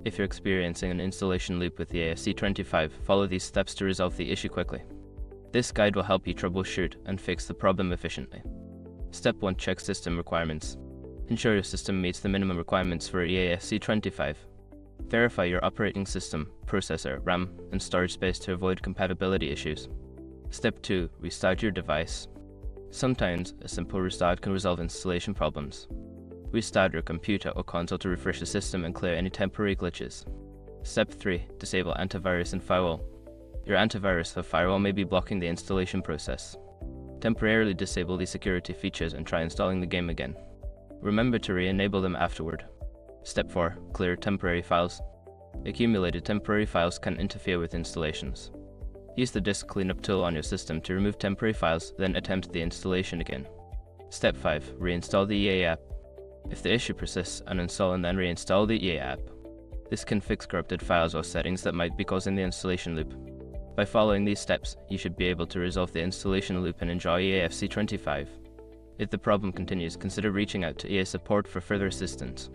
If you're experiencing an installation loop with the AFC25, follow these steps to resolve the issue quickly. This guide will help you troubleshoot and fix the problem efficiently. Step 1. Check system requirements. Ensure your system meets the minimum requirements for EAFC25. Verify your operating system, processor, RAM, and storage space to avoid compatibility issues. Step 2. Restart your device. Sometimes, a simple restart can resolve installation problems. Restart your computer or console to refresh the system and clear any temporary glitches. Step 3. Disable antivirus and firewall. Your antivirus or firewall may be blocking the installation process. Temporarily disable these security features and try installing the game again. Remember to re-enable them afterward. Step 4. Clear temporary files. Accumulated temporary files can interfere with installations. Use the disk cleanup tool on your system to remove temporary files, then attempt the installation again. Step 5. Reinstall the EA app. If the issue persists, uninstall and then reinstall the EA app. This can fix corrupted files or settings that might be causing the installation loop. By following these steps, you should be able to resolve the installation loop and enjoy EAFC25. If the problem continues, consider reaching out to EA support for further assistance.